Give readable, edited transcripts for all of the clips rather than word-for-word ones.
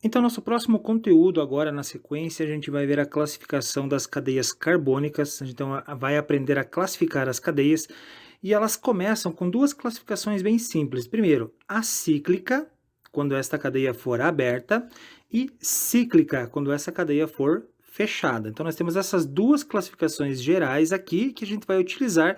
Então, nosso próximo conteúdo agora na sequência, a gente vai ver a classificação das cadeias carbônicas. Então, vai aprender a classificar as cadeias e elas começam com duas classificações bem simples. Primeiro, acíclica, quando esta cadeia for aberta, e cíclica, quando essa cadeia for fechada. Então, nós temos essas duas classificações gerais aqui que a gente vai utilizar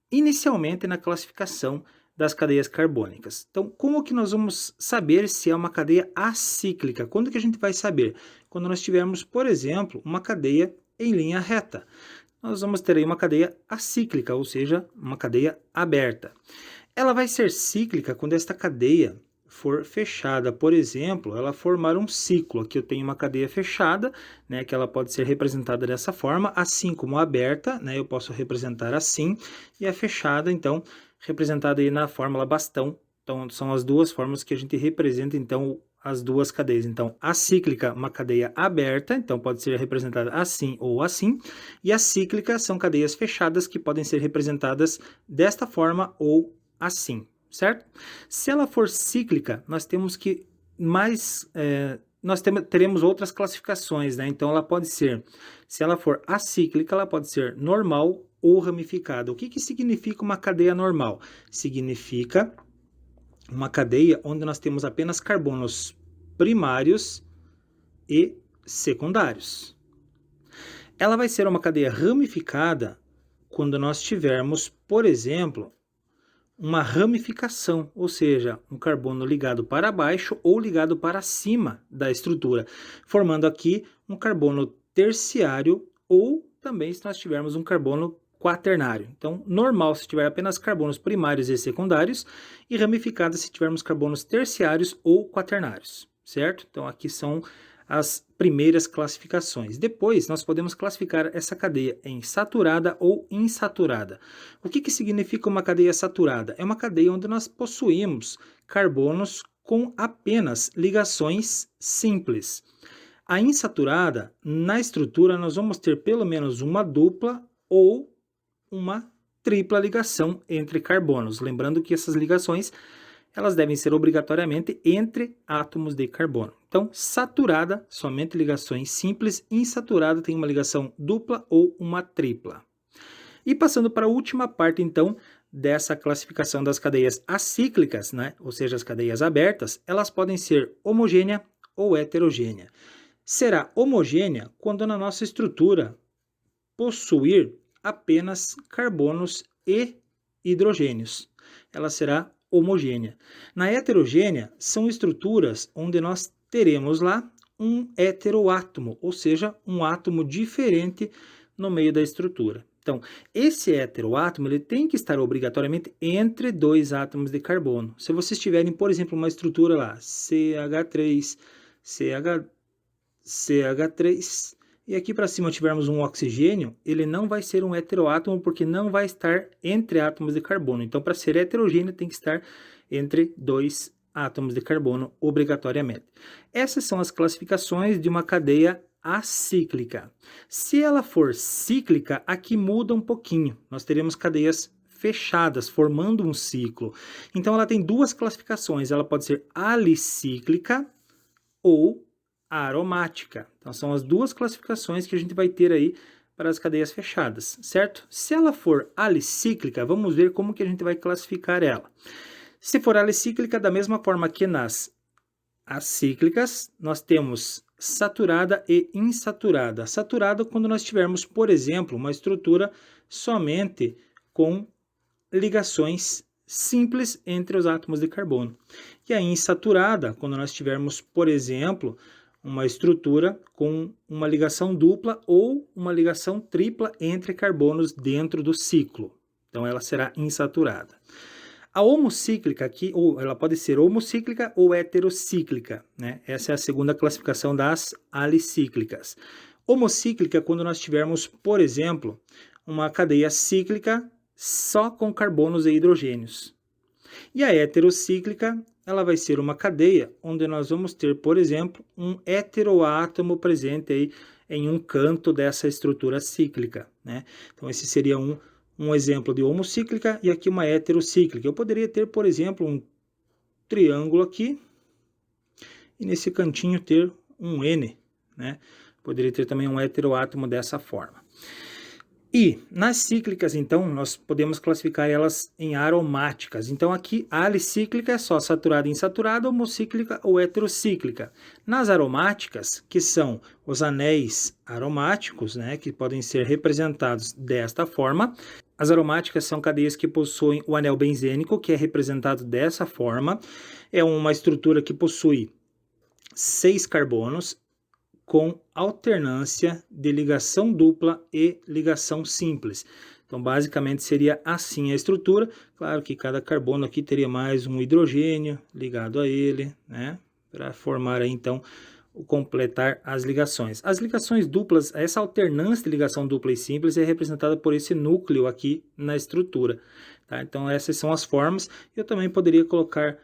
inicialmente na classificação das cadeias carbônicas. Então, como que nós vamos saber se é uma cadeia acíclica? Quando que a gente vai saber? Quando nós tivermos, por exemplo, uma cadeia em linha reta. Nós vamos ter aí uma cadeia acíclica, ou seja, uma cadeia aberta. Ela vai ser cíclica quando esta cadeia for fechada, por exemplo, ela formar um ciclo. Aqui eu tenho uma cadeia fechada, né, que ela pode ser representada dessa forma, assim como a aberta, né, eu posso representar assim, e a fechada, então, representada aí na fórmula bastão. Então, são as duas formas que a gente representa, então, as duas cadeias. Então, a cíclica, uma cadeia aberta, então pode ser representada assim ou assim, e a cíclica são cadeias fechadas que podem ser representadas desta forma ou assim, certo? Se ela for cíclica, nós temos que teremos outras classificações, né? Então, ela pode ser, se ela for acíclica, ela pode ser normal ou ramificada. O que significa uma cadeia normal? Significa uma cadeia onde nós temos apenas carbonos primários e secundários. Ela vai ser uma cadeia ramificada quando nós tivermos, por exemplo, uma ramificação, ou seja, um carbono ligado para baixo ou ligado para cima da estrutura, formando aqui um carbono terciário ou também se nós tivermos um carbono quaternário. Então, normal se tiver apenas carbonos primários e secundários e ramificada se tivermos carbonos terciários ou quaternários, certo? Então, aqui são as primeiras classificações. Depois, nós podemos classificar essa cadeia em saturada ou insaturada. O que significa uma cadeia saturada? É uma cadeia onde nós possuímos carbonos com apenas ligações simples. A insaturada, na estrutura, nós vamos ter pelo menos uma dupla ou uma tripla ligação entre carbonos. Lembrando que essas ligações elas devem ser obrigatoriamente entre átomos de carbono. Então, saturada, somente ligações simples, insaturada tem uma ligação dupla ou uma tripla. E passando para a última parte, então, dessa classificação das cadeias acíclicas, né? Ou seja, as cadeias abertas, elas podem ser homogênea ou heterogênea. Será homogênea quando na nossa estrutura possuir apenas carbonos e hidrogênios. Ela será homogênea. Na heterogênea, são estruturas onde nós teremos lá um heteroátomo, ou seja, um átomo diferente no meio da estrutura. Então, esse heteroátomo ele tem que estar obrigatoriamente entre dois átomos de carbono. Se vocês tiverem, por exemplo, uma estrutura lá, CH3, CH3, e aqui para cima tivermos um oxigênio, ele não vai ser um heteroátomo porque não vai estar entre átomos de carbono. Então, para ser heterogêneo, tem que estar entre dois átomos de carbono obrigatoriamente. Essas são as classificações de uma cadeia acíclica. Se ela for cíclica, aqui muda um pouquinho. Nós teremos cadeias fechadas, formando um ciclo. Então, ela tem duas classificações. Ela pode ser alicíclica ou aromática. Então, são as duas classificações que a gente vai ter aí para as cadeias fechadas, certo? Se ela for alicíclica, vamos ver como que a gente vai classificar ela. Se for alicíclica, da mesma forma que nas acíclicas, nós temos saturada e insaturada. Saturada quando nós tivermos, por exemplo, uma estrutura somente com ligações simples entre os átomos de carbono. E a insaturada, quando nós tivermos, por exemplo, uma estrutura com uma ligação dupla ou uma ligação tripla entre carbonos dentro do ciclo. Então, ela será insaturada. A homocíclica aqui, ou ela pode ser homocíclica ou heterocíclica, né? Essa é a segunda classificação das alicíclicas. Homocíclica, quando nós tivermos, por exemplo, uma cadeia cíclica só com carbonos e hidrogênios. E a heterocíclica, ela vai ser uma cadeia onde nós vamos ter, por exemplo, um heteroátomo presente aí em um canto dessa estrutura cíclica, né? Então, esse seria um exemplo de homocíclica e aqui uma heterocíclica. Eu poderia ter, por exemplo, um triângulo aqui e nesse cantinho ter um N, né? Poderia ter também um heteroátomo dessa forma. E nas cíclicas, então, nós podemos classificar elas em aromáticas. Então, aqui, a alicíclica é só saturada e insaturada, homocíclica ou heterocíclica. Nas aromáticas, que são os anéis aromáticos, né, que podem ser representados desta forma. As aromáticas são cadeias que possuem o anel benzênico, que é representado dessa forma. É uma estrutura que possui 6 carbonos, com alternância de ligação dupla e ligação simples. Então, basicamente, seria assim a estrutura. Claro que cada carbono aqui teria mais um hidrogênio ligado a ele, né? Para formar aí, então, completar as ligações. As ligações duplas, essa alternância de ligação dupla e simples é representada por esse núcleo aqui na estrutura. Tá? Então, essas são as formas. Eu também poderia colocar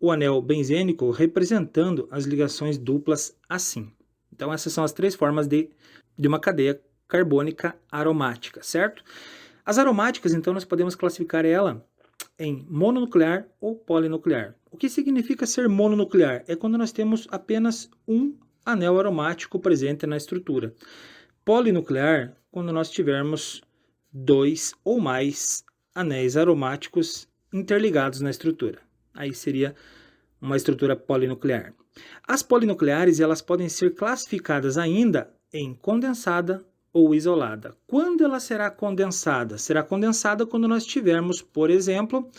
o anel benzênico representando as ligações duplas assim. Então, essas são as 3 formas de uma cadeia carbônica aromática, certo? As aromáticas, então, nós podemos classificar ela em mononuclear ou polinuclear. O que significa ser mononuclear? É quando nós temos apenas um anel aromático presente na estrutura. Polinuclear, quando nós tivermos 2 ou mais anéis aromáticos interligados na estrutura. Aí seria uma estrutura polinuclear. As polinucleares, elas podem ser classificadas ainda em condensada ou isolada. Quando ela será condensada? Será condensada quando nós tivermos, por exemplo,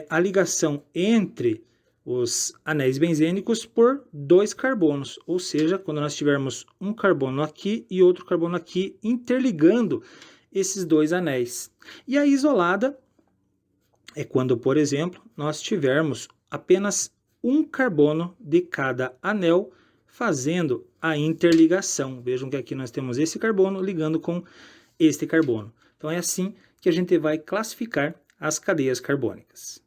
a ligação entre os anéis benzênicos por 2 carbonos, ou seja, quando nós tivermos um carbono aqui e outro carbono aqui interligando esses 2 anéis. E a isolada é quando, por exemplo, nós tivermos apenas um carbono de cada anel fazendo a interligação. Vejam que aqui nós temos esse carbono ligando com este carbono. Então é assim que a gente vai classificar as cadeias carbônicas.